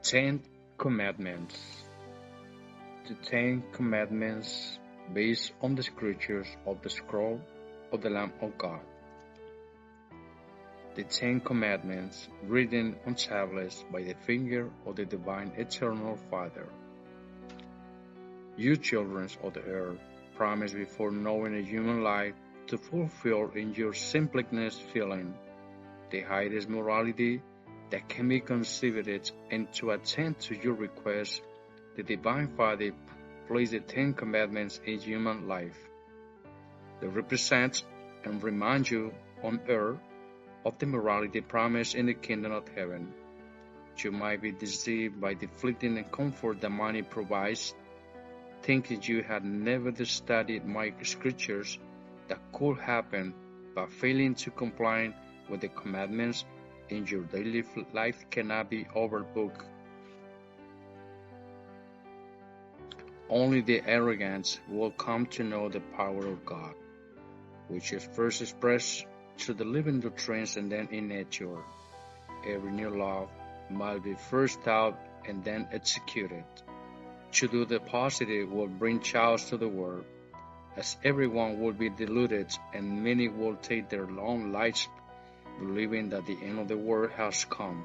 Ten Commandments. The Ten Commandments based on the scriptures of the scroll of the Lamb of God. The Ten Commandments written on tablets by the finger of the divine eternal Father. You children of the earth, promise before knowing a human life to fulfill in your simplicity feeling the highest morality that can be conceived, and to attend to your request, the Divine Father placed the Ten Commandments in human life. They represent and remind you on earth of the morality promised in the kingdom of heaven. You might be deceived by the fleeting comfort that money provides, thinking you had never studied my scriptures that could happen by failing to comply with the commandments in your daily life cannot be overlooked. Only the arrogant will come to know the power of God, which is first expressed through the living doctrines and then in nature. Every new law must be first thought and then executed. To do the positive will bring chaos to the world, as everyone will be deluded and many will take their own lives believing that the end of the world has come.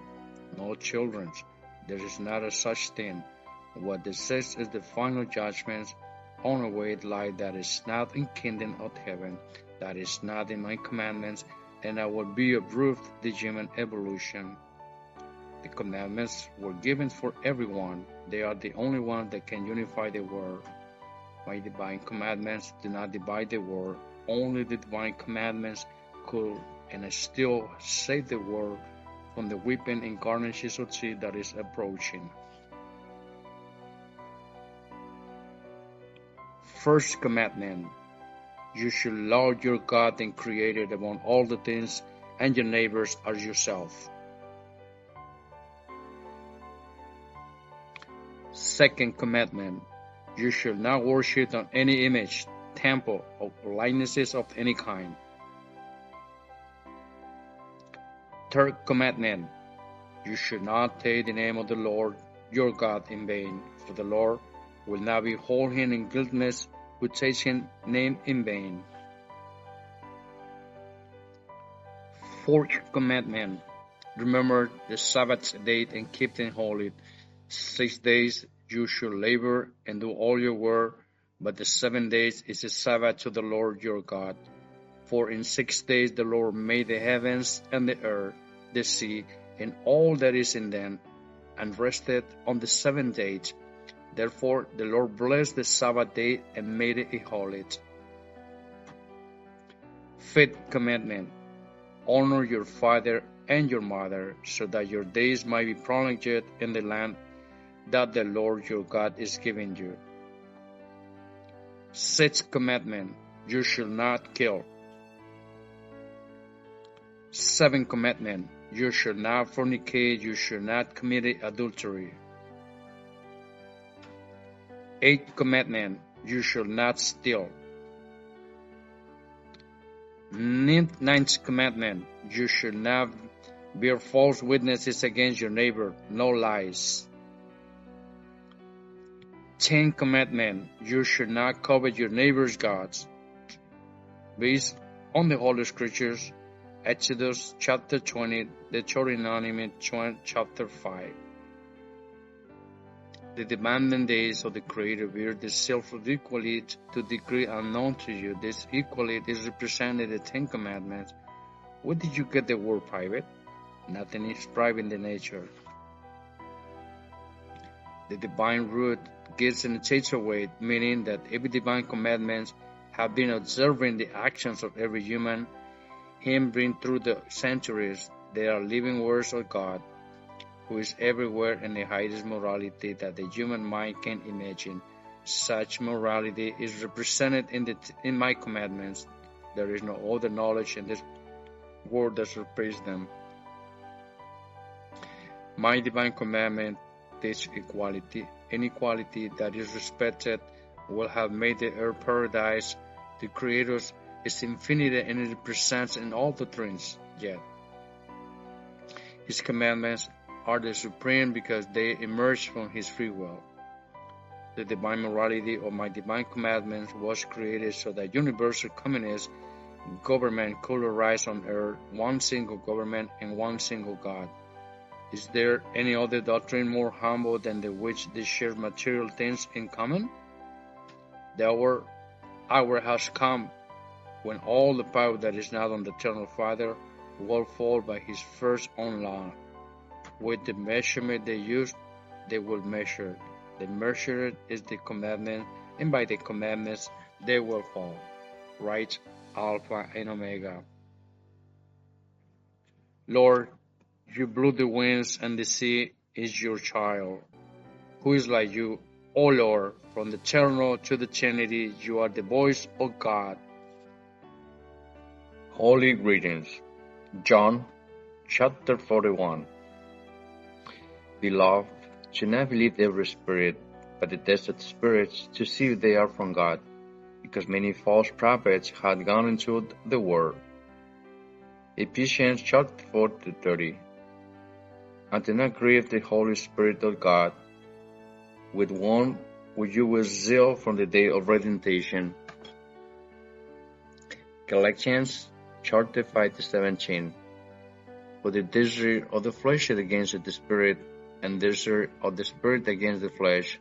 No, children, there is not a such thing. What exists is the final judgment on a way life that is not in kingdom of heaven, that is not in my commandments, and I will be approved the human evolution. The commandments were given for everyone. They are the only ones that can unify the world. My divine commandments do not divide the world. Only the divine commandments could and still save the world from the weeping incarnation of sin that is approaching. First commandment: you should love your God and Creator above all the things, and your neighbors as yourself. Second commandment: you should not worship on any image, temple, or likenesses of any kind. Third commandment: you should not take the name of the Lord your God in vain, for the Lord will not behold him in guiltiness who takes his name in vain. Fourth commandment: remember the Sabbath day and keep it holy. 6 days you should labor and do all your work, but the 7 days is a Sabbath to the Lord your God. For in 6 days the Lord made the heavens and the earth, the sea, and all that is in them, and rested on the 7th day. Therefore the Lord blessed the Sabbath day and made it holy. Fifth commandment: honor your father and your mother, so that your days might be prolonged in the land that the Lord your God is giving you. Sixth commandment: you shall not kill. Seventh commandment: you shall not fornicate, you shall not commit adultery. Eighth commandment: you shall not steal. Ninth commandment: you shall not bear false witnesses against your neighbor, no lies. 10th commandment: you should not covet your neighbor's gods. Based on the Holy Scriptures, Exodus chapter 20, Deuteronomy chapter 5. The demanding days of the Creator bear the self of equality to degree unknown to you. This equality is represented in the Ten Commandments. Where did you get the word private? Nothing is private in the nature. The divine root gives and takes away, meaning that every divine commandments have been observing the actions of every human. Him bring through the centuries. They are living words of God, who is everywhere in the highest morality that the human mind can imagine. Such morality is represented in my commandments. There is no other knowledge in this world that surpasses them. My divine commandment teach equality. Inequality that is respected will have made the earth paradise. The Creator is infinite and it represents in all the things, yet His commandments are the supreme because they emerge from his free will. The divine morality of my divine commandments was created so that universal communist government could arise on earth, one single government and one single God. Is there any other doctrine more humble than the which they share material things in common? The hour has come when all the power that is not on the eternal Father will fall by his first own law. With the measurement they use, they will measure. The measure is the commandment, and by the commandments they will fall. Right, Alpha and Omega. Lord, you blew the winds, and the sea is your child. Who is like you, O Lord? From the eternal to the eternity, you are the voice of God. Holy greetings. John chapter 41. Beloved, do not believe every spirit, but the tested spirits, to see if they are from God, because many false prophets had gone into the world. Ephesians chapter 4-30. And do not grieve the Holy Spirit of God, with whom you will zeal from the day of redemption. Galatians chapter 5-17. For the desire of the flesh is against the Spirit, and the desire of the Spirit against the flesh,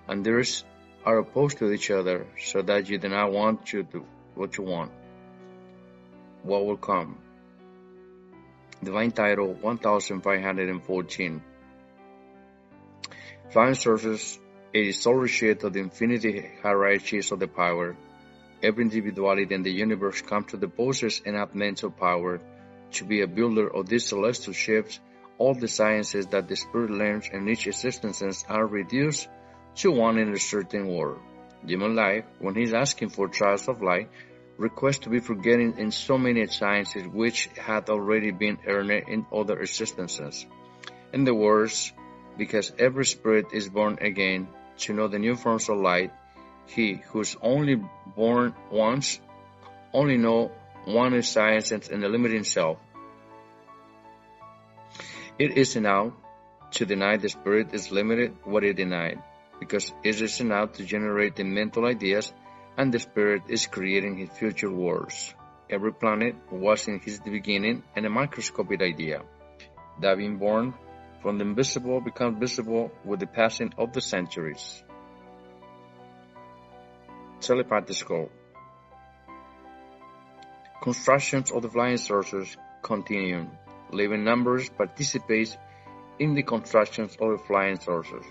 and these are opposed to each other, so that you do not want to do what you want. What will come? Divine title 1514. Flying sources, it is all shade of the infinity hierarchies of the power. Every individuality in the universe comes to the possess enough mental power to be a builder of these celestial ships. All the sciences that the spirit learns in each existence are reduced to one in a certain world. Human life, when he is asking for trials of life, requests to be forgotten in so many sciences which had already been earned in other existences. In the words, because every spirit is born again to know the new forms of light, he who is only born once only know one is science and the limiting self. It is enough to deny the spirit is limited what it denied, because it is enough to generate the mental ideas, and the spirit is creating his future worlds. Every planet was in his beginning and a microscopic idea, that being born from the invisible becomes visible with the passing of the centuries. Telepathiscope. Constructions of the flying saucers continue. Living numbers participate in the constructions of the flying saucers.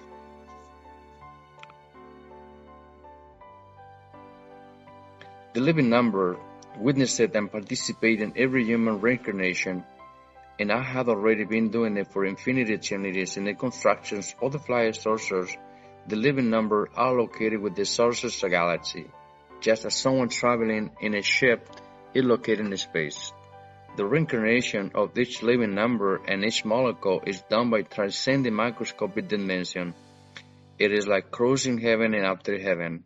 The living number witnessed and participated in every human reincarnation, and I had already been doing it for infinite eternities in the constructions of the flying saucers. The living number are located with the sources of the galaxy, just as someone traveling in a ship is located in space. The reincarnation of each living number and each molecule is done by transcending microscopic dimension. It is like crossing heaven and after heaven.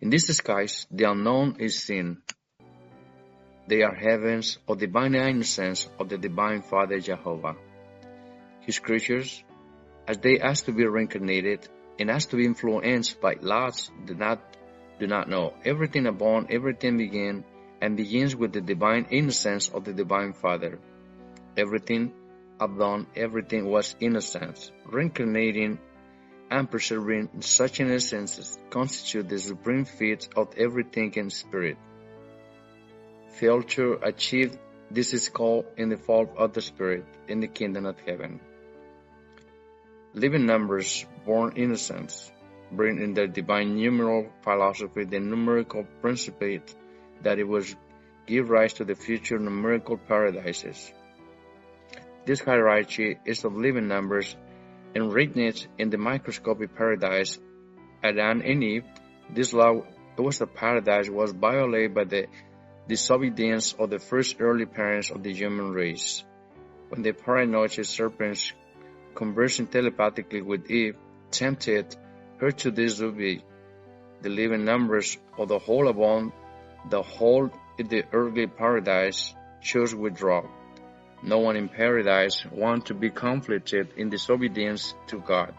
In this skies, the unknown is seen. They are heavens of divine innocence of the divine Father Jehovah. His creatures, as they ask to be reincarnated and ask to be influenced by laws, do not know. Everything upon everything begins with the divine innocence of the divine Father. Everything upon everything was innocence. Reincarnating and preserving such innocence constitute the supreme feat of every thinking spirit. Fail to achieve this is called in the fall of the spirit in the kingdom of heaven. Living numbers born innocence bring in their divine numeral philosophy the numerical principle that it was give rise to the future numerical paradises. This hierarchy is of living numbers and written in the microscopic paradise. Adam and Eve, this law was a paradise was violated by the disobedience of the first early parents of the human race. When the paranoid serpents, conversing telepathically with Eve, tempted her to disobey, the living numbers of the whole upon the whole in the earthly paradise chose withdraw. No one in paradise wants to be conflicted in disobedience to God.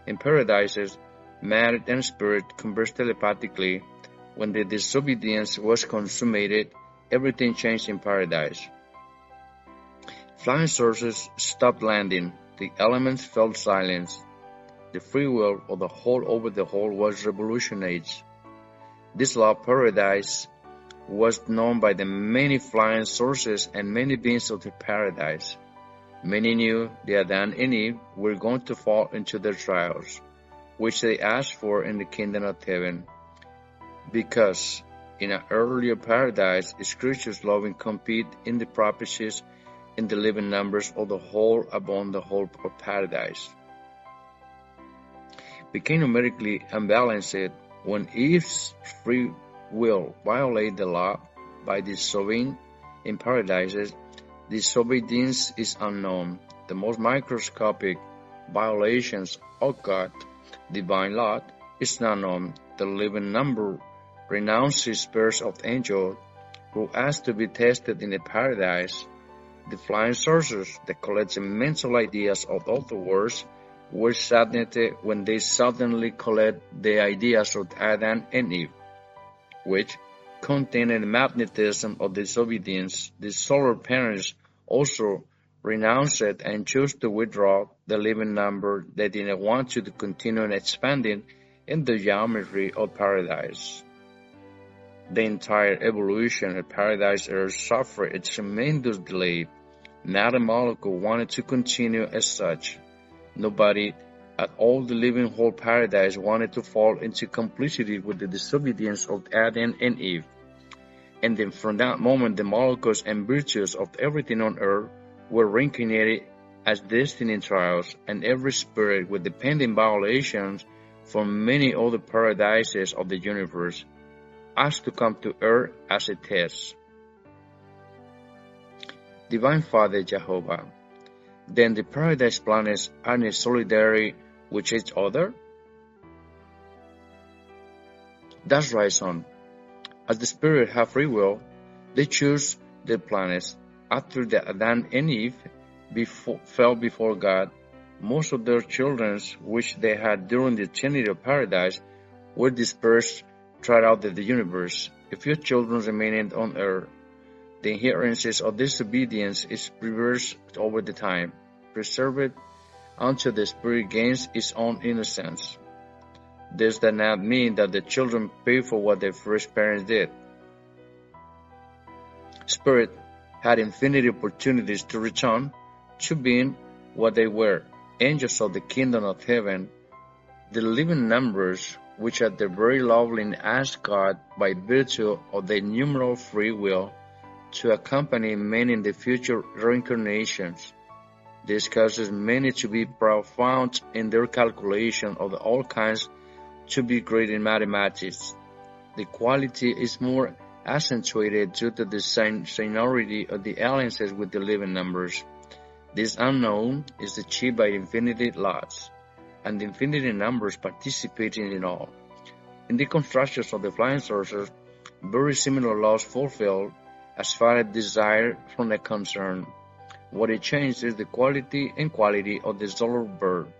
In paradises, matter and spirit converse telepathically. When the disobedience was consummated, everything changed in paradise. Flying saucers stopped landing. The elements felt silence. The free will of the whole over the whole was revolutionized. This law of paradise was known by the many flying saucers and many beings of the paradise. Many knew that Adam and Eve were going to fall into their trials, which they asked for in the kingdom of heaven, because in an earlier paradise, its creatures loving compete in the prophecies in the living numbers of the whole upon the whole of paradise. Became numerically unbalanced when Eve's free will violated the law by disobeying in paradises. Disobedience is unknown. The most microscopic violations of God's divine law is not known. The living number renounces pairs of angels who asked to be tested in the paradise. The flying saucers that collect mental ideas of other worlds were saddened when they suddenly collect the ideas of Adam and Eve, which contained the magnetism of disobedience. The solar parents also renounced it and chose to withdraw the living number. They didn't want to continue expanding in the geometry of paradise. The entire evolution of paradise Earth suffered a tremendous delay. Not a molecule wanted to continue as such. Nobody at all the living whole paradise wanted to fall into complicity with the disobedience of Adam and Eve. And then from that moment the molecules and virtues of everything on earth were reincarnated as destiny trials, and every spirit with dependent violations from many other paradises of the universe asked to come to earth as a test. Divine Father Jehovah, then the paradise planets are in solidarity with each other? That's right, son. As the spirit have free will, they choose the planets. After the Adam and Eve fell before God, most of their children, which they had during the eternity of paradise, were dispersed throughout the universe. A few children remained on earth. The inheritance of disobedience is reversed over the time, preserved until the spirit gains its own innocence. This does not mean that the children pay for what their first parents did. Spirit had infinite opportunities to return to being what they were, angels of the kingdom of heaven. The living numbers, which at the very lovely asked God by virtue of their numeral free will to accompany men in the future reincarnations. This causes many to be profound in their calculation of all kinds to be great in mathematics. The quality is more accentuated due to the seniority of the alliances with the living numbers. This unknown is achieved by infinity laws, and the infinity numbers participating in all. In the constructions of the flying saucers, very similar laws fulfilled as far as desire from the concern. What it changed is the quality and quality of the solar bird.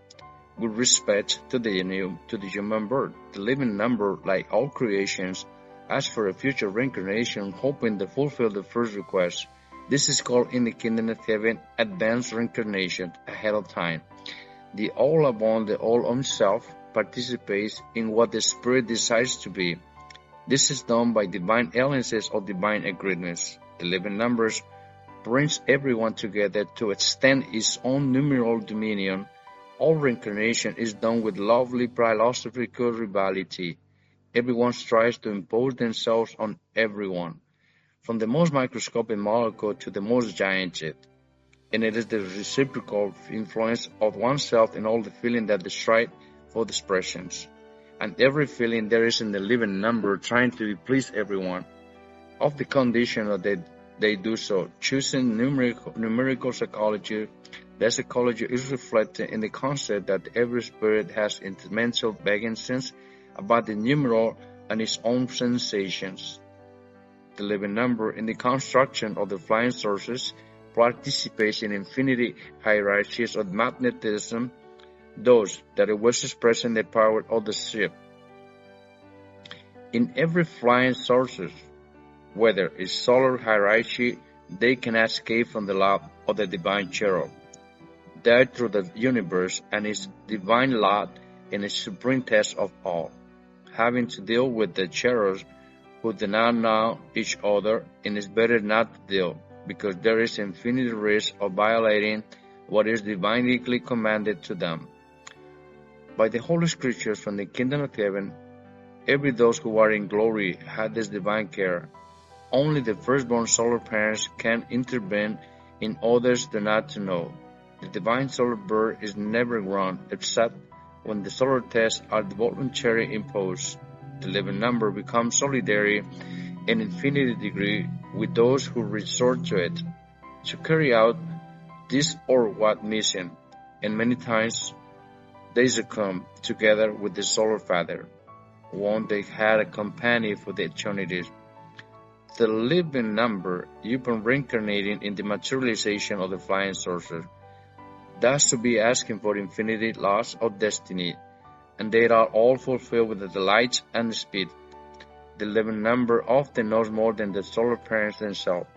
With respect to the human bird, the living number, like all creations, asks for a future reincarnation, hoping to fulfill the first request. This is called in the kingdom of heaven advanced reincarnation, ahead of time. The all upon the all on self participates in what the spirit decides to be. This is done by divine alliances or divine agreements. The living numbers brings everyone together to extend its own numeral dominion. All reincarnation is done with lovely philosophical rivalry. Everyone strives to impose themselves on everyone, from the most microscopic molecule to the most giant jet. And it is the reciprocal influence of oneself in all the feeling that they strive for the expressions. And every feeling there is in the living number trying to please everyone, of the condition that they do so. Choosing numerical psychology, that psychology is reflected in the concept that every spirit has its mental begging sense about the numeral and its own sensations. The living number in the construction of the flying saucers participates in infinity hierarchies of magnetism, those that it was expressing the power of the ship. In every flying saucer, whether it's solar hierarchy, they cannot escape from the law of the divine cherub, there through the universe and its divine lot in its supreme test of all, having to deal with the cherubs who do not know each other, and it's better not to deal, because there is infinite risk of violating what is divinely commanded to them. By the Holy Scriptures from the kingdom of heaven, every those who are in glory had this divine care. Only the firstborn solar parents can intervene in others do not to know. The divine solar birth is never wrong except when the solar tests are voluntarily imposed. The living number becomes solidary in infinite degree with those who resort to it to carry out this or what mission, and many times they succumb together with the solar father. One they had a companion for the eternities. The living number, upon reincarnating in the materialization of the flying saucer, thus to be asking for infinity laws of destiny, and they are all fulfilled with the delight and the speed. The living number often knows more than the solar parents themselves,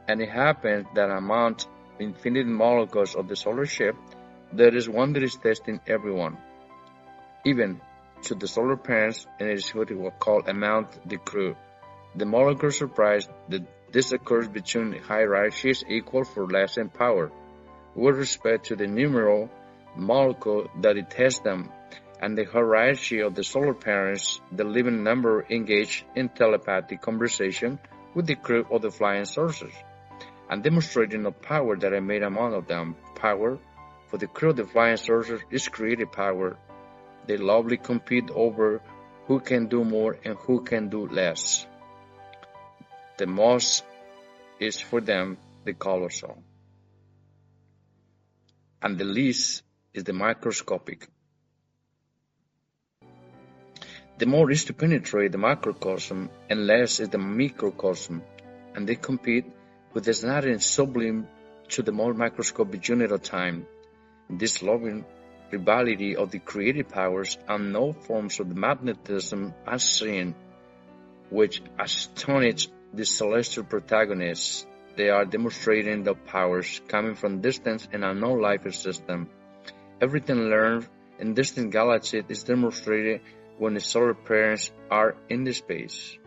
and it happens that among infinite molecules of the solar ship, there is one that is testing everyone, even to the solar parents, and it is what we call amount the crew. The molecular surprise that this occurs between hierarchies equal for less in power, with respect to the numeral molecule that it tests them, and the hierarchy of the solar parents, the living number engaged in telepathic conversation with the crew of the flying saucers, and demonstrating the power that I made among of them. Power for the crew of the flying saucers is creative power. They lovely compete over who can do more and who can do less. The most is for them the colossal, and the least is the microscopic. The more is to penetrate the microcosm, and less is the microcosm, and they compete with this nothing sublime to the more microscopic unit of time. This loving rivalry of the creative powers and no forms of the magnetism are seen, which astonish the celestial protagonists. They are demonstrating the powers coming from distant and unknown life system. Everything learned in distant galaxies is demonstrated when the solar parents are in the space.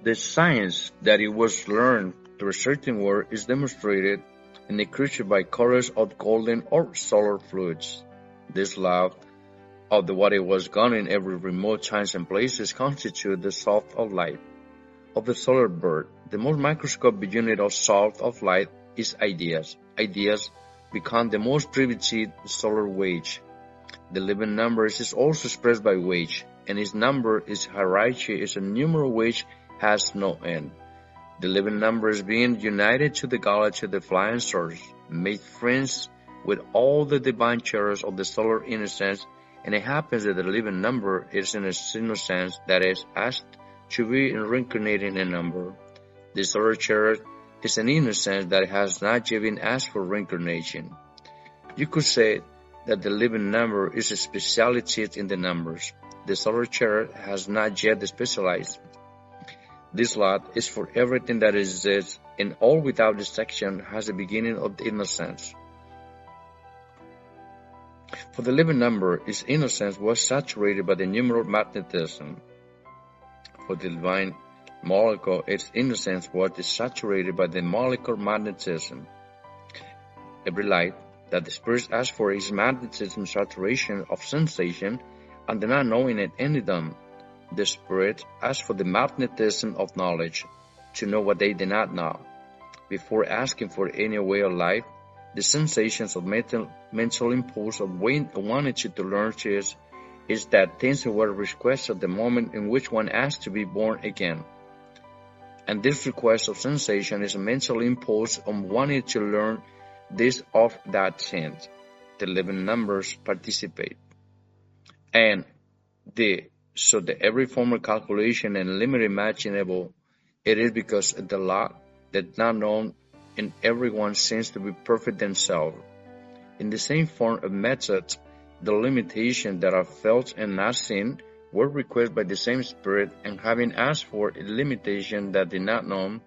The science that it was learned through a certain word is demonstrated in the creature by colors of golden or solar fluids. This love of the what it was gone in every remote times and places constitute the salt of light of the solar bird. The most microscopic unit of salt of light is ideas. Ideas become the most primitive solar wage. The living number is also expressed by wage, and its number is hierarchy is a numeral which has no end. The living number is being united to the galaxy of the flying stars, made friends with all the divine cherubs of the solar innocence, and it happens that the living number is in a innocence that is asked to be reincarnated in a number. The solar cherub is an innocence that has not yet been asked for reincarnation. You could say that the living number is a speciality in the numbers. The solar cherub has not yet specialized. This lot is for everything that exists, and all without distinction has the beginning of the innocence. For the living number, its innocence was saturated by the numeral magnetism. For the divine molecule, its innocence was saturated by the molecular magnetism. Every light that the spirit asks for is magnetism saturation of sensation, and the not knowing it any them. The spirit asks for the magnetism of knowledge, to know what they did not know. Before asking for any way of life, the sensations of mental impulse of wanting to learn is that things were requested at the moment in which one asks to be born again. And this request of sensation is a mental impulse on wanting to learn this or that sense. The living numbers participate. And so the every form of calculation and limit imaginable, it is because the law that not known in everyone seems to be perfect themselves. In the same form of methods, the limitations that are felt and not seen were requested by the same Spirit, and having asked for a limitation that did not know,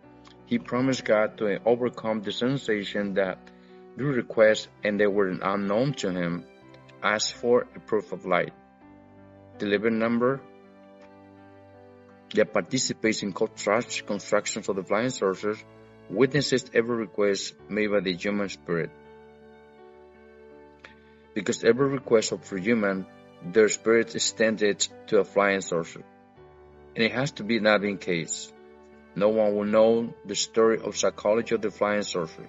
he promised God to overcome the sensation that do request and they were unknown to him, asked for a proof of light. The living number that participates in constructions of the flying saucers witnesses every request made by the human spirit. Because every request of a human, their spirit extended to a flying saucer. And it has to be not in case. No one will know the story of psychology of the flying saucer.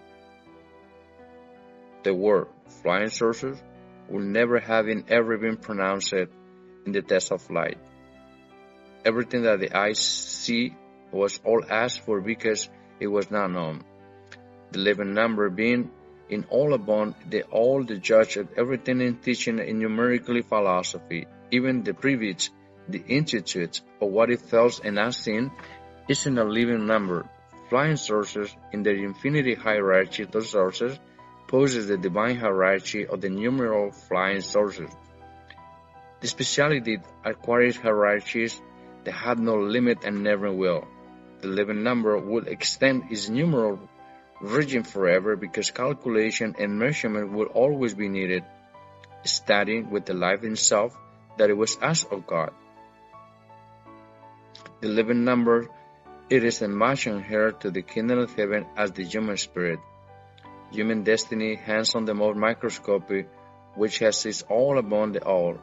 The word flying saucer will never have ever been pronounced in the test of light. Everything that the eyes see was all asked for because it was not known. The living number being in all upon the judge of everything in teaching and numerically philosophy, even the privilege, the institute of what it felt and not seen, is in a living number. Flying sources in their infinity hierarchy of sources poses the divine hierarchy of the numeral flying sources. The speciality acquires hierarchies that have no limit and never will. The living number will extend its numeral region forever because calculation and measurement will always be needed, studying with the life itself that it was asked of God. The living number, it is a mission here to the kingdom of heaven as the human spirit. Human destiny hangs on the most microscopy, which has its all upon the all,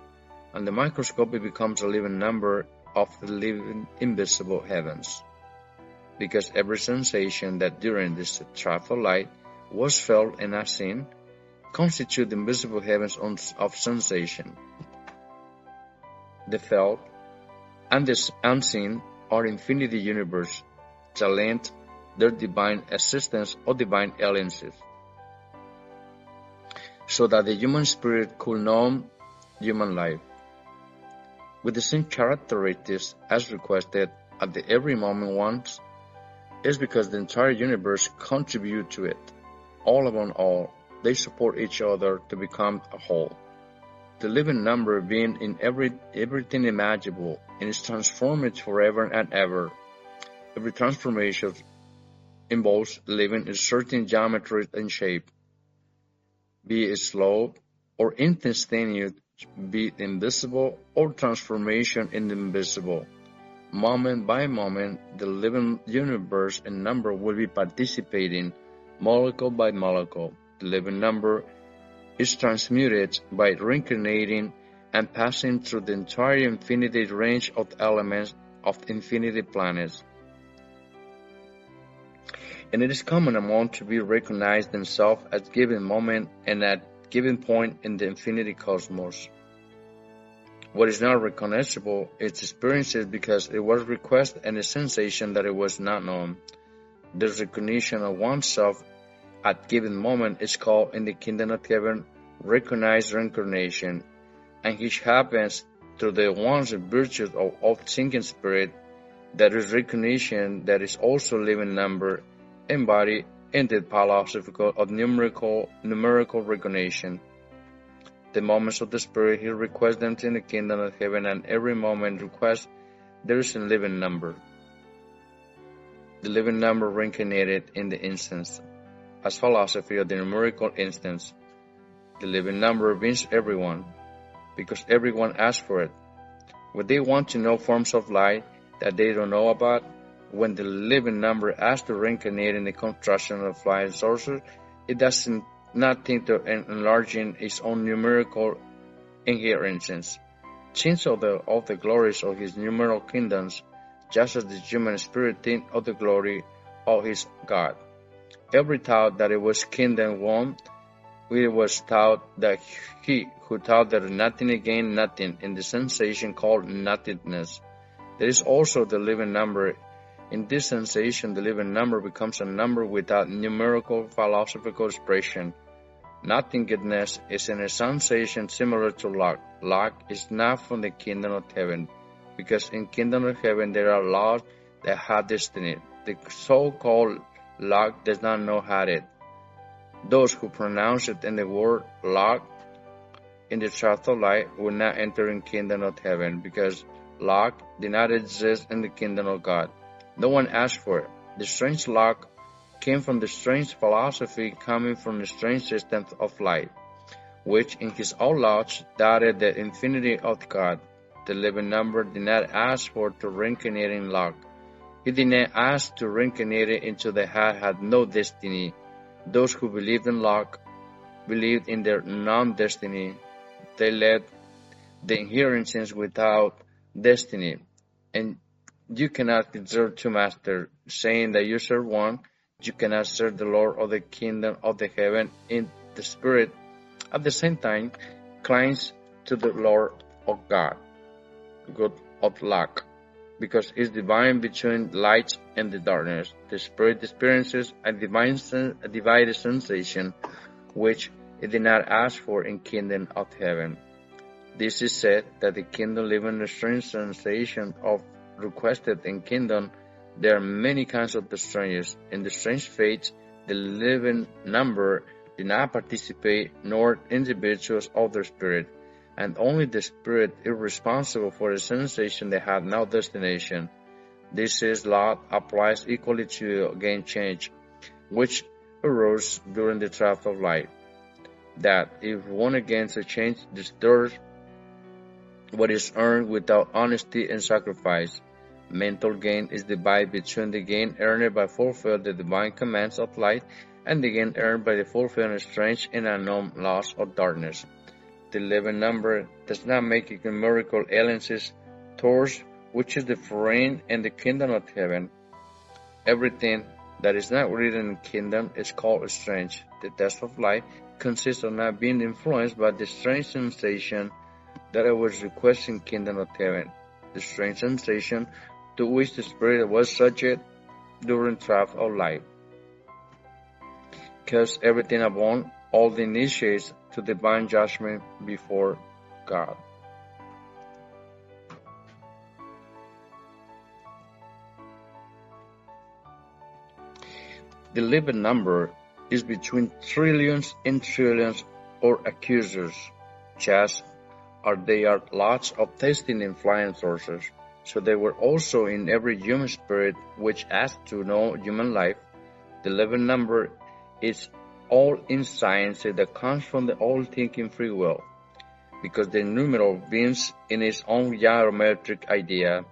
and the microscopy becomes a living number of the living invisible heavens. Because every sensation that during this travel light was felt and not seen, constitute the invisible heavens of sensation. The felt and the unseen are infinity universe, talent, their divine assistance or divine alliances, so that the human spirit could know human life. With the same characteristics as requested at the every moment once, is because the entire universe contributes to it. All upon all, they support each other to become a whole. The living number being in everything imaginable and is transformed forever and ever. Every transformation involves living in certain geometry and shape, be it slow or instantaneous, be it invisible or transformation in the invisible. Moment by moment, the living universe and number will be participating, molecule by molecule. The living number is transmuted by reincarnating and passing through the entire infinity range of elements of infinity planets. And it is common among to be recognized themselves at given moment and at given point in the infinity cosmos. What is not recognizable is experienced because it was request and a sensation that it was not known. This recognition of oneself at given moment is called in the kingdom of heaven recognized reincarnation, and which happens through the one's virtues of thinking spirit, that is recognition that is also living number, embodied in the philosophical of numerical recognition. The moments of the Spirit, He requests them in the kingdom of heaven, and every moment request there is a living number. The living number reincarnated in the instance, as philosophy of the numerical instance. The living number means everyone, because everyone asks for it. When they want to know forms of light that they don't know about, when the living number asks to reincarnate in the construction of flying saucers, it doesn't not think of enlarging its own numerical inheritance. Thinks of the glories of his numeral kingdoms, just as the human spirit thinks of the glory of his God. Every thought that it was kingdom one, it was thought that he who thought that nothing again nothing in the sensation called nothingness. There is also the living number In this sensation, the living number becomes a number without numerical philosophical expression. Nothingness is in a sensation similar to luck. Luck is not from the kingdom of heaven, because in kingdom of heaven there are laws that have destiny. The so-called luck does not know how it. Those who pronounce it in the word luck in the path of light will not enter in kingdom of heaven, because luck did not exist in the kingdom of God. No one asked for it. The strange luck came from the strange philosophy coming from the strange system of light, which in his own laws doubted the infinity of God. The living number did not ask for to reincarnate in luck. He did not ask to reincarnate into the heart had no destiny. Those who believed in luck believed in their non-destiny. They led the inheritance without destiny. And you cannot serve two masters, saying that you serve one. You cannot serve the Lord of the kingdom of the heaven in the spirit, at the same time inclines to the Lord of God, God of luck, because it's divine between light and the darkness. The spirit experiences a divided sensation, which it did not ask for in kingdom of heaven. This is said that the kingdom live in a strange sensation of requested in kingdom. There are many kinds of the strangers. In the strange fates, the living number did not participate, nor individuals of the spirit, and only the spirit is responsible for the sensation that had no destination. This is law applies equally to gain change, which arose during the path of light. That if one against a change disturbs what is earned without honesty and sacrifice, mental gain is divided between the gain earned by fulfilling the divine commands of light and the gain earned by the fulfilling strange and unknown laws of darkness. The living number does not make numerical alliances towards which is the foreign and the kingdom of heaven. Everything that is not written in kingdom is called strange. The test of life consists of not being influenced by the strange sensation that I was requesting kingdom of heaven, the strange sensation to which the spirit was subject during path of life. Because everything upon all the initiates to divine judgment before God. The living number is between trillions and trillions or accusers, just as there are lots of testing and flying sources. So they were also in every human spirit which asks to know human life. The living number is all in science that comes from the all-thinking free will, because the numeral beings in its own geometric idea.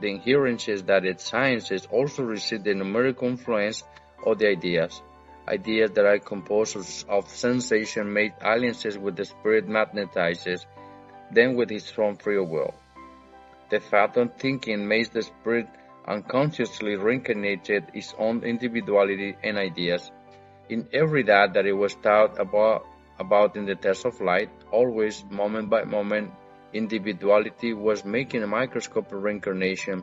The inherences that its sciences also receive the numerical influence of the ideas that are composed of sensation-made alliances with the spirit magnetizes them with its own free will. The fact of thinking makes the spirit unconsciously reincarnated its own individuality and ideas. In every that it was taught about in the test of light, always, moment by moment, individuality was making a microscopic reincarnation.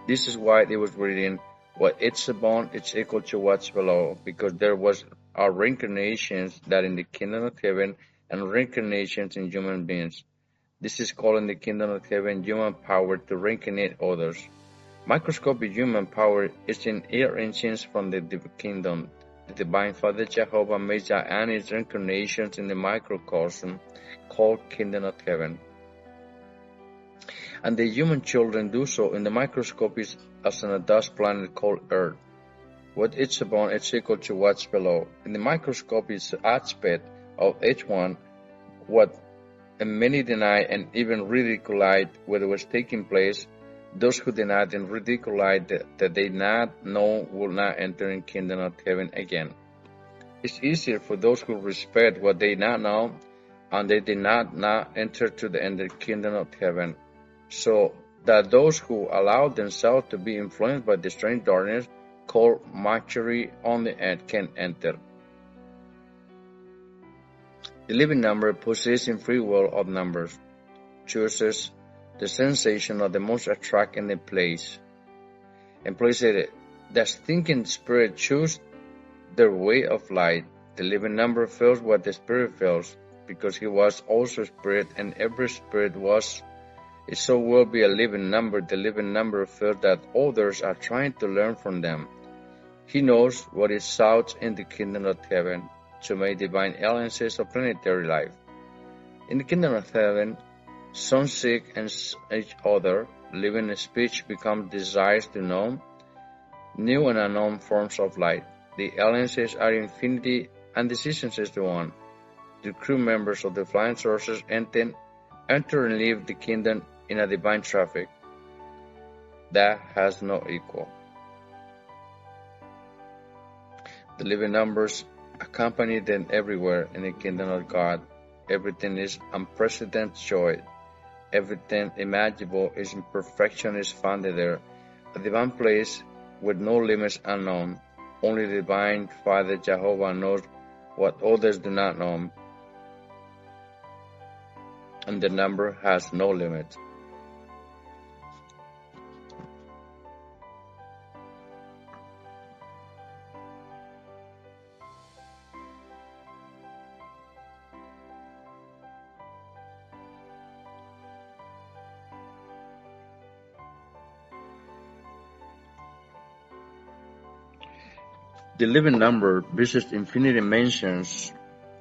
This is why it was written, what it's above is equal to what's below, because there are reincarnations that in the kingdom of heaven and reincarnations in human beings. This is called in the kingdom of heaven human power to reincarnate others. Microscopic human power is an inheritance from the kingdom. The Divine Father Jehovah made giant reincarnations in the microcosm called kingdom of heaven. And the human children do so in the microscopic as on a dust planet called Earth. What it's above is equal to what's below. In the microscopic aspect of each one, what many deny and even ridicule what was taking place, those who denied and ridiculed that they not know will not enter in kingdom of heaven again. It's easier for those who respect what they not know, and they did not enter to the kingdom of heaven, so that those who allow themselves to be influenced by the strange darkness called Mercury on the earth can enter. The living number possessing free will of numbers chooses the sensation of the most attractive place. And placed it, the thinking spirit choose their way of light. The living number feels what the spirit feels, because he was also spirit, and every spirit was. It so will be a living number. The living number feels that others are trying to learn from them. He knows what is sought in the kingdom of heaven to make divine alliances of planetary life. In the kingdom of heaven, some seek each other. Living speech becomes desires to know new and unknown forms of light. The alliances are infinity and decisions is the one. The crew members of the flying saucers enter and leave the kingdom in a divine traffic that has no equal. The living numbers accompany them everywhere in the kingdom of God. Everything is unprecedented joy. Everything imaginable is in perfection is found there. A divine place with no limits unknown. Only the divine Father Jehovah knows what others do not know, and the number has no limit. The living number visits infinite dimensions,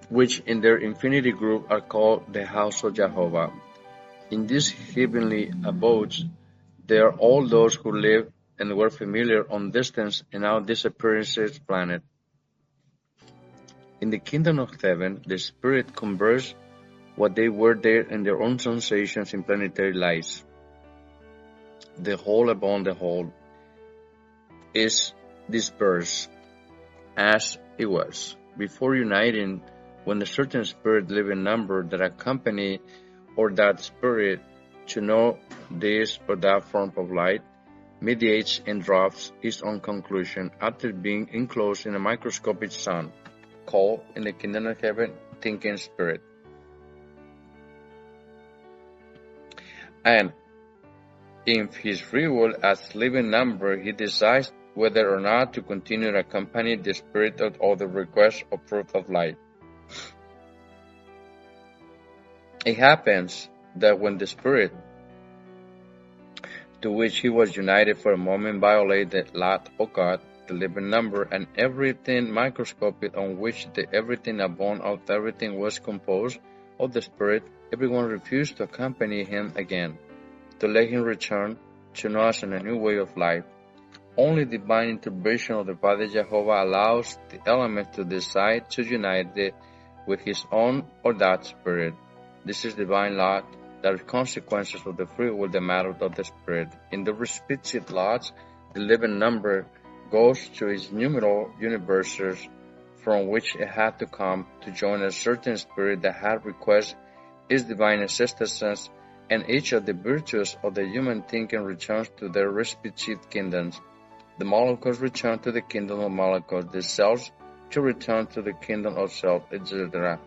which in their infinity group are called the house of Jehovah. In these heavenly abodes, there are all those who live and were familiar on distant and now disappearing planet. In the kingdom of heaven, the spirit converse what they were there in their own sensations in planetary lights. The whole upon the whole is dispersed as it was before uniting, when a certain spirit living number that accompany or that spirit to know this or that form of light mediates and drops its own conclusion after being enclosed in a microscopic sun, called in the kingdom of heaven thinking spirit. And in his free will as living number, he decides whether or not to continue to accompany the spirit or the request or proof of light. It happens that when the spirit to which he was united for a moment violated the law of God, the living number, and everything microscopic on which the everything upon of everything was composed of the spirit, everyone refused to accompany him again, to let him return to know us in a new way of life. Only divine intervention of the Father Jehovah allows the element to decide to unite it with his own or that spirit. This is divine law, that are consequences of the free will, the matter of the spirit. In the respective laws, the living number goes to its numeral universes from which it had to come to join a certain spirit that had requested its divine assistance, and each of the virtues of the human thinking returns to their respective kingdoms. The molecules return to the kingdom of molecules, the cells to return to the kingdom of cells, etc.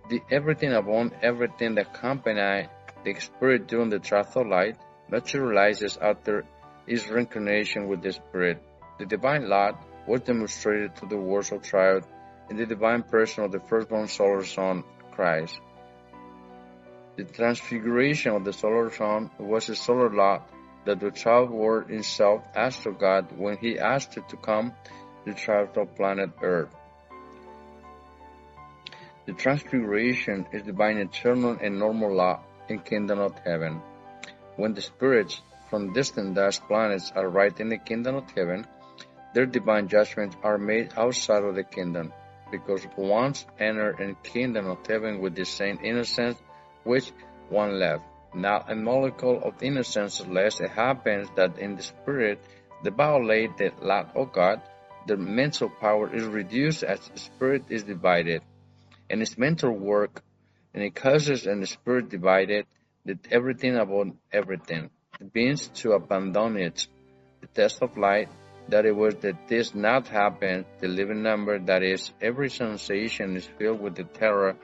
The everything upon everything that accompanied the spirit during the travel of light materializes after its reincarnation with the spirit. The divine law was demonstrated to the words of triumph in the divine person of the firstborn solar son, Christ. The transfiguration of the solar son was a solar law that the child word himself asked of God when he asked it to come to the child of planet Earth. The transfiguration is divine eternal and normal law in kingdom of heaven. When the spirits from distant dust planets arrive in the kingdom of heaven, their divine judgments are made outside of the kingdom, because once entered in the kingdom of heaven with the same innocence which one left. Not a molecule of innocence less it happens that in the spirit they violate the law of God, their mental power is reduced as the spirit is divided, and its mental work, and it causes and the spirit divided, that everything about everything. It means to abandon it. The test of light, that it was that this not happen, the living number, that is, every sensation is filled with the terror,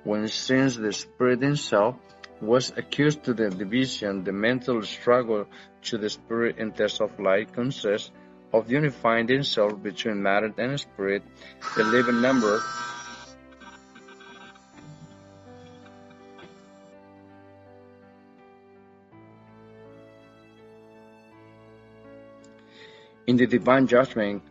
when since the spirit itself was accused to the division. The mental struggle to the spirit in test of light consists of unifying the self between matter and spirit, the living number. In the divine judgment,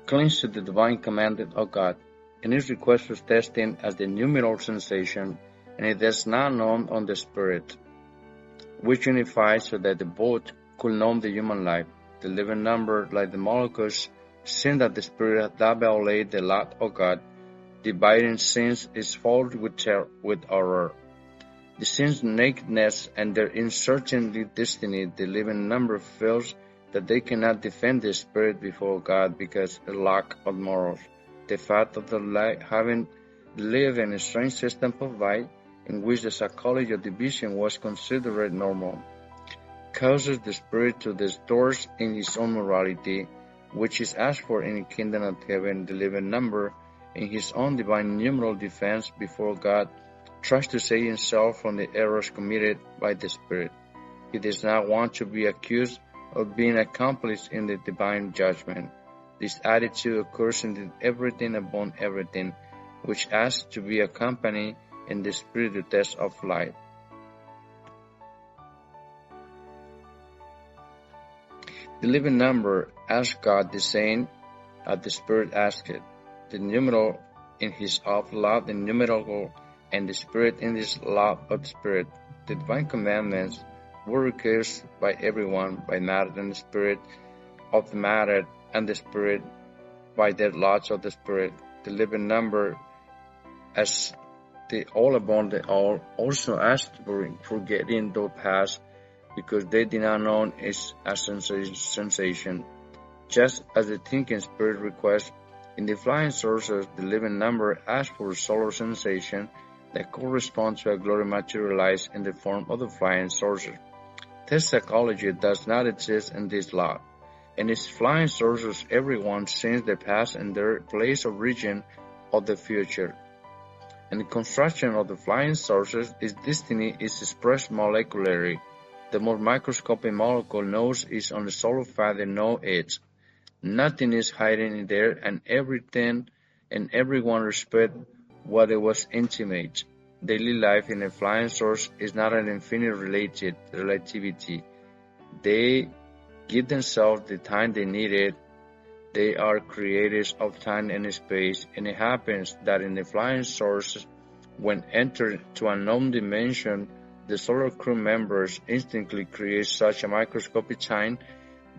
clings to the divine commandment of God, and his request was testing as the numeral sensation, and it is not known on the spirit, which unifies so that the both could know the human life. The living number, like the molecules, sin that the spirit that violate the law of God, dividing sins is filled with horror. The sin's nakedness and their uncertain destiny, the living number feels that they cannot defend the spirit before God because of lack of morals. The fact of having lived in a strange system of life in which the psychology of division was considered normal, causes the spirit to distort in his own morality, which is asked for in the kingdom of heaven. The living number, in his own divine numeral defense before God, tries to save himself from the errors committed by the spirit. He does not want to be accused of being accomplice in the divine judgment. This attitude occurs in the everything upon everything, which asks to be accompanied in the spiritual test of life. The living number asks God the same as the spirit asked it. The numeral in his of love, the numerical, and the spirit in his love of the spirit. The divine commandments were required by everyone, by matter and the spirit of the matter, and the spirit by their laws of the spirit. The living number, as the all upon the all, also asked for forgetting the past, because they did not know it as sensation. Just as the thinking spirit requests in the flying sources, the living number asks for solar sensation that corresponds to a glory materialized in the form of the flying sources. This psychology does not exist in this law. In its flying sources, everyone sees the past and their place of origin of the future. In the construction of the flying sources, its destiny is expressed molecularly. The more microscopic molecule knows is on the solar fact they know it. Nothing is hiding in there, and everything and everyone respect what it was intimate. Daily life in a flying source is not an infinite relativity. They give themselves the time they need it. They are creators of time and space, and it happens that in the flying source, when entered to a unknown dimension, the solar crew members instantly create such a microscopic time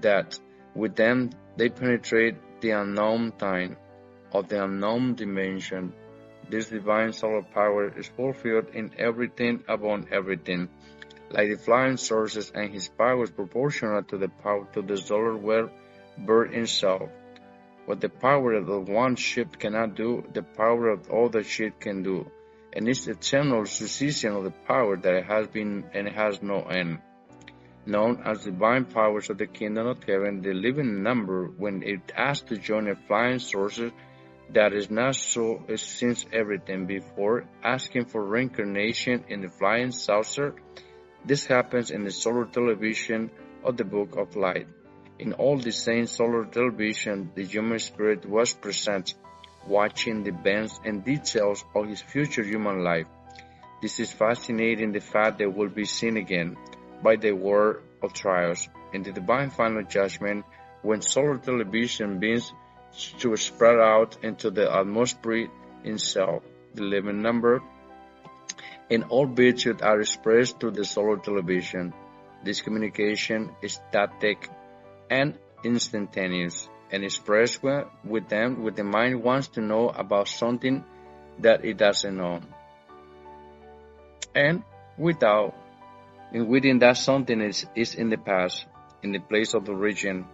that with them they penetrate the unknown time of the unknown dimension. This divine solar power is fulfilled in everything upon everything, like the flying sources, and his power is proportional to the power to the solar bird itself. What the power of the one ship cannot do, the power of all the ship can do, and it's the eternal succession of the power that it has been and has no end. Known as divine powers of the kingdom of heaven, the living number, when it asks to join a flying sources, that is not so since everything before, asking for reincarnation in the flying saucer. This happens in the solar television of the Book of Light. In all the same solar television, the human spirit was present, watching the events and details of his future human life. This is fascinating, the fact that will be seen again by the world of trials. In the divine final judgment, when solar television begins to spread out into the atmosphere itself, the living number and all virtues are expressed through the solar television. This communication is static and instantaneous, and expressed with them when the mind wants to know about something that it doesn't know. And within that something is in the past, in the place of the origin,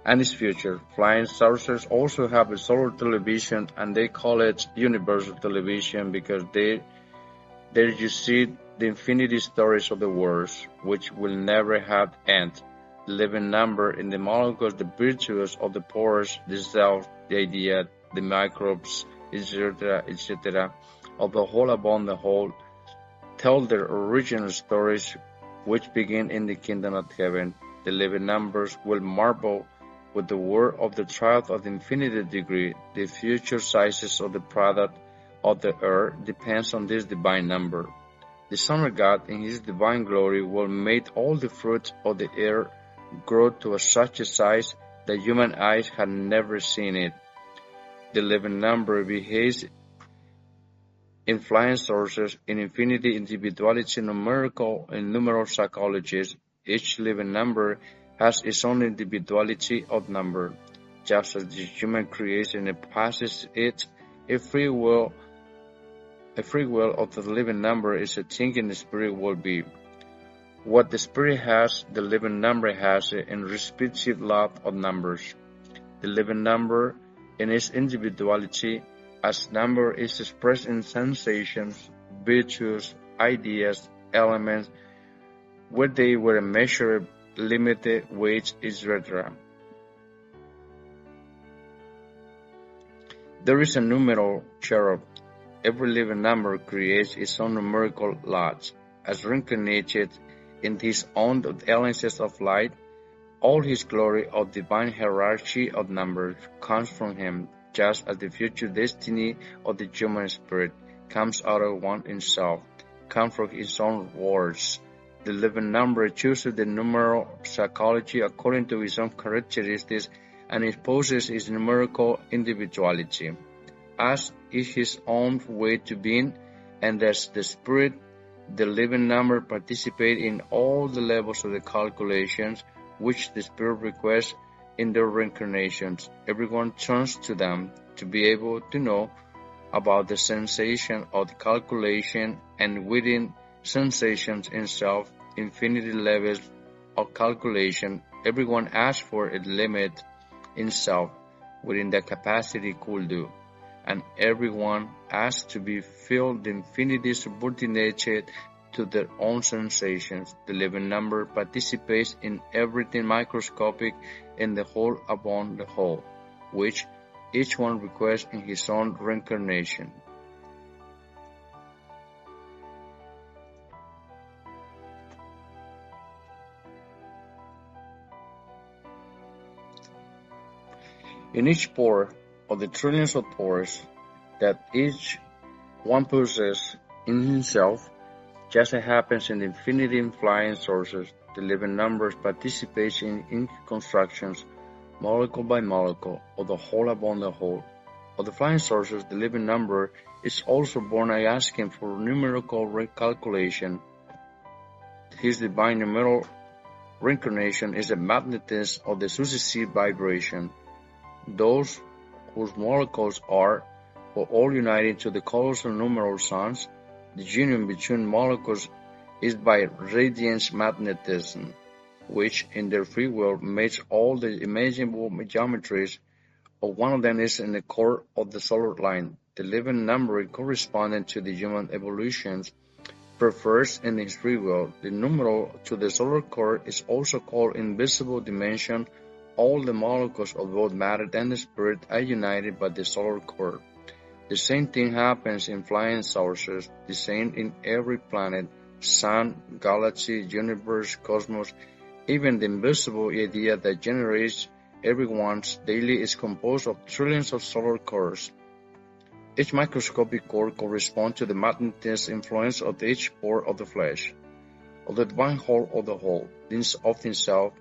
and its future. Flying saucers also have a solar television, and they call it universal television because there you see the infinity stories of the worlds, which will never have end. The living number in the molecules, the virtues of the pores, the self, the idea, the microbes, etc., of the whole upon the whole, tell their original stories, which begin in the kingdom of heaven. The living numbers will marvel with the word of the triumph of the infinite degree. The future sizes of the product of the earth depends on this divine number. The Son of God, in His divine glory, will make all the fruit of the earth grow to such a size that human eyes had never seen it. The living number behaves in flying sources, in infinity individuality, numerical and numeral psychologies. Each living number has its own individuality of number, just as the human creation passes it. A free will of the living number is a thing in the spirit will be. What the spirit has, the living number has in respective lot of numbers. The living number, in its individuality, as number is expressed in sensations, virtues, ideas, elements, where they were measured, limited, weight, etc. There is a numeral cherub. Every living number creates its own numerical lot, as reincarnated in his own elements of light. All his glory of divine hierarchy of numbers comes from him, just as the future destiny of the human spirit comes out of one himself, comes from his own words. The living number chooses the numeral psychology according to his own characteristics and imposes his numerical individuality, as is his own way to being, and as the spirit, the living number participate in all the levels of the calculations which the spirit requests in their reincarnations. Everyone turns to them to be able to know about the sensation of the calculation, and within sensations itself, infinity levels of calculation, everyone asks for a limit in self within the capacity could do, and everyone asks to be filled the infinity subordinated to their own sensations. The living number participates in everything microscopic in the whole upon the whole, which each one requests in his own reincarnation. In each pore of the trillions of pores that each one possesses in himself, just as happens in the infinity in flying sources, the living numbers participate in constructions, molecule by molecule, of the whole upon the whole. Of the flying sources, the living number is also born by asking for numerical recalculation. His divine numeral reincarnation is the magnetism of the successive vibration. Those whose molecules are, for all united to the colossal numeral suns, the union between molecules is by radiance magnetism, which in their free will makes all the imaginable geometries. Of one of them is in the core of the solar line. The living number corresponding to the human evolutions prefers in its free will. The numeral to the solar core is also called invisible dimension. All the molecules of both matter and the spirit are united by the solar core. The same thing happens in flying saucers, the same in every planet, sun, galaxy, universe, cosmos. Even the invisible idea that generates everyone's daily is composed of trillions of solar cores. Each microscopic core corresponds to the magnetic influence of each pore of the flesh, of the divine whole of the whole, of himself.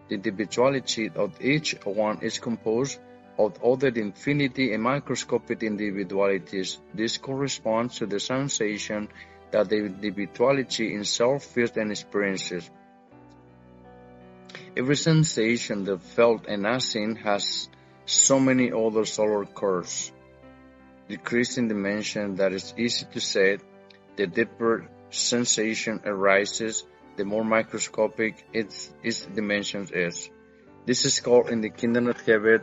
The individuality of each one is composed of other infinity and microscopic individualities. This corresponds to the sensation that the individuality in self feels and experiences. Every sensation that felt and unseen has so many other solar cores. Decreasing dimension that is easy to say, the deeper sensation arises, the more microscopic its dimension is. This is called in the kingdom of heaven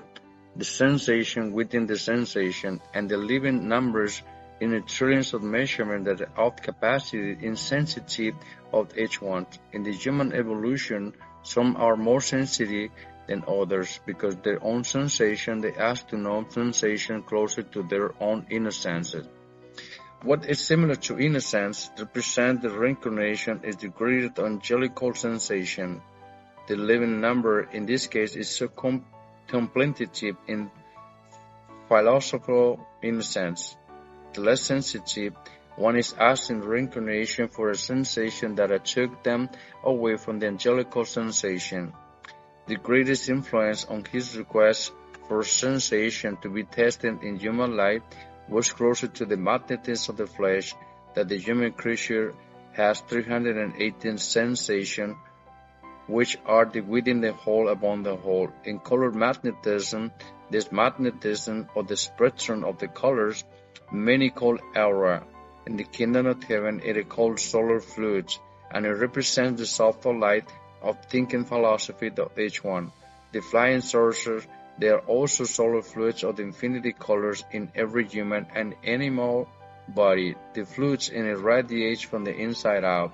the sensation within the sensation, and the living numbers in the trillions of measurement that are of capacity insensitive of each one. In the human evolution, some are more sensitive than others because their own sensation they ask to know sensation closer to their own inner senses. What is similar to innocence represents the reincarnation is the greatest angelical sensation. The living number in this case is so contemplative in philosophical innocence. The less sensitive one is asking reincarnation for a sensation that took them away from the angelical sensation. The greatest influence on his request for sensation to be tested in human life was closer to the magnetism of the flesh, that the human creature has 318 sensations, which are within the whole upon the whole. In color magnetism, this magnetism or the spectrum of the colors, many call aura. In the kingdom of heaven, it is called solar fluids, and it represents the softer light of thinking philosophy of each one. The flying saucers, they are also solar fluids of the infinity colors in every human and animal body. The fluids irradiate from the inside out.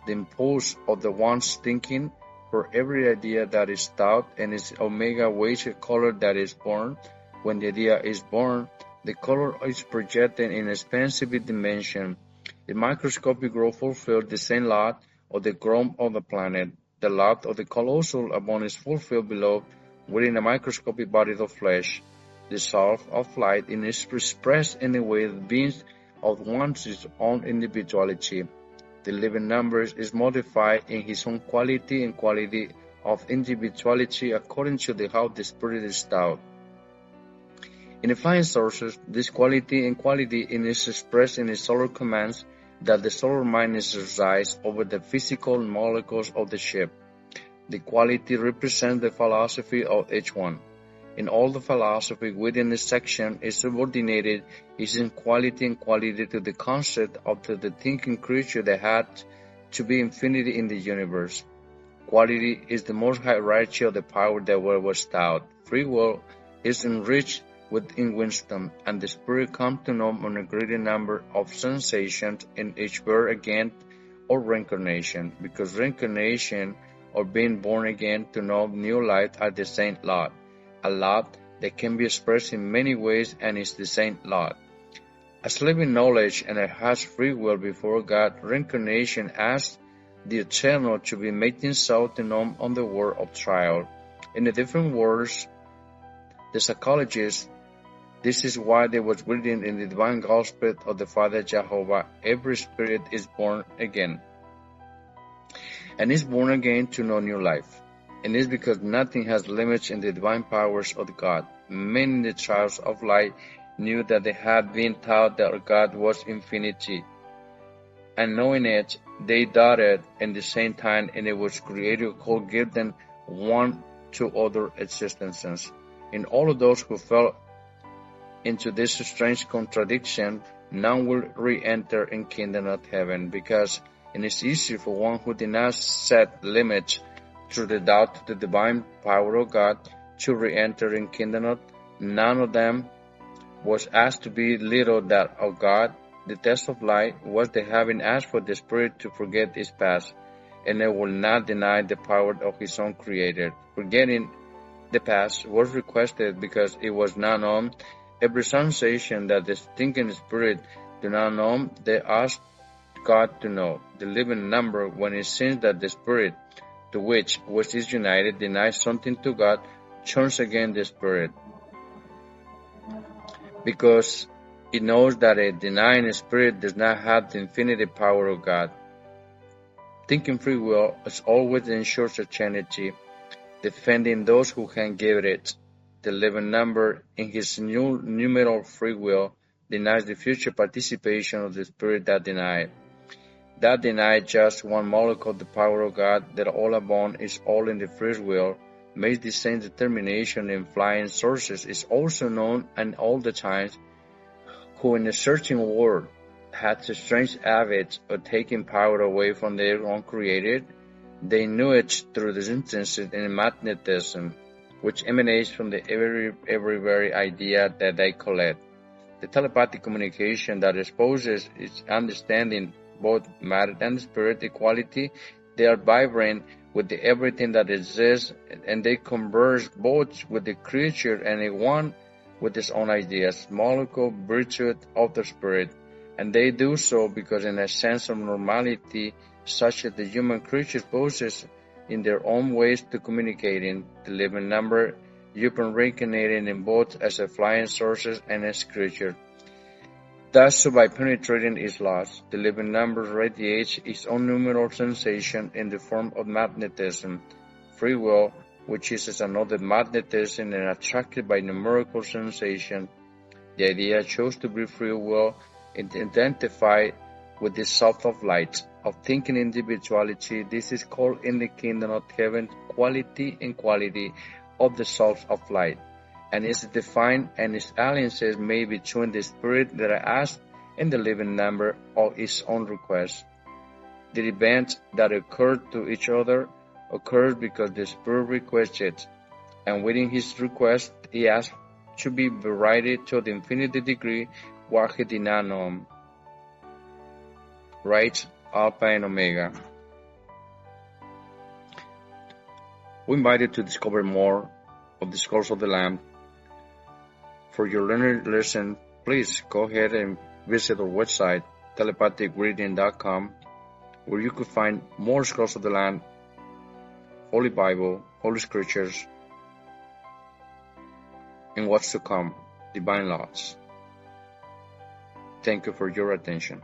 The impulse of the one's thinking for every idea that is thought and its omega weighted color that is born. When the idea is born, the color is projected in expansive dimension. The microscopic growth fulfills the same lot of the growth of the planet. The lot of the colossal above is fulfilled below within the microscopic body of flesh. The self of light is expressed in the way of beings of one's own individuality. The living number is modified in his own quality and quality of individuality according to how the spirit is taught. In the flying sources, this quality and quality is expressed in the solar commands that the solar mind exercises over the physical molecules of the ship. The quality represents the philosophy of each one. In all the philosophy within the section is subordinated is in quality and quality to the concept of the thinking creature that had to be infinity in the universe. Quality is the most hierarchy of the power that was taught. Free will is enriched within wisdom, and the spirit comes to know on a greater number of sensations in each birth again or reincarnation, because reincarnation or being born again to know new life are the same lot, a lot that can be expressed in many ways and is the same lot. As living knowledge and it has free will before God, reincarnation asks the eternal to be making himself to know on the world of trial. In the different words, the psychologists, this is why there was written in the divine gospel of the Father Jehovah, every spirit is born again, and is born again to know new life. And it's because nothing has limits in the divine powers of God. Many in the trials of life knew that they had been taught that God was infinity, and knowing it, they doubted at the same time, and it was Creator who gave them one to other existences. In all of those who fell into this strange contradiction, none will re-enter in kingdom of heaven, because it is easy for one who did not set limits through the doubt of the divine power of God to re-enter in kingdom of. None of them was asked to be little that of God. The test of life was the having asked for the Spirit to forget his past, and it will not deny the power of his own Creator. Forgetting the past was requested because it was not known. Every sensation that the thinking spirit do not know, they ask God to know. The living number, when it seems that the spirit to which was united denies something to God, turns against the spirit, because it knows that a denying spirit does not have the infinite power of God. Thinking free will is always ensures eternity, defending those who can give it. The living number, in his numeral free will, denies the future participation of the spirit that denied. That denied just one molecule of the power of God, that all upon is all in the free will, makes the same determination in flying sources is also known, and all the times, who in the searching world had the strange habit of taking power away from their own Creator, they knew it through the instances in magnetism, which emanates from the every very idea that they collect. The telepathic communication that exposes its understanding both matter and spirit equality, they are vibrant with everything that exists, and they converge both with the creature and one with its own ideas, molecule, virtue of the spirit. And they do so because in a sense of normality, such as the human creatures possess in their own ways to communicating, the living number upon reincarnating in both as a flying sorcerer and as creature. Thus, by penetrating its laws, the living number radiates its own numeral sensation in the form of magnetism, free will, which is another magnetism and attracted by numerical sensation. The idea chose to be free will identified with the self of light, of thinking individuality. This is called in the kingdom of heaven quality and quality of the self of light, and is defined and its alliances made between the spirit that I asked and the living number of its own request. The events that occurred to each other occurred because the spirit requested, and within his request he asked to be varied to the infinite degree where he did not know, right? Alpha and Omega. We invite you to discover more of the Scrolls of the Lamb. For your learning lesson, please go ahead and visit our website, telepathicreading.com, where you could find more Scrolls of the Lamb, Holy Bible, Holy Scriptures, and what's to come, divine laws. Thank you for your attention.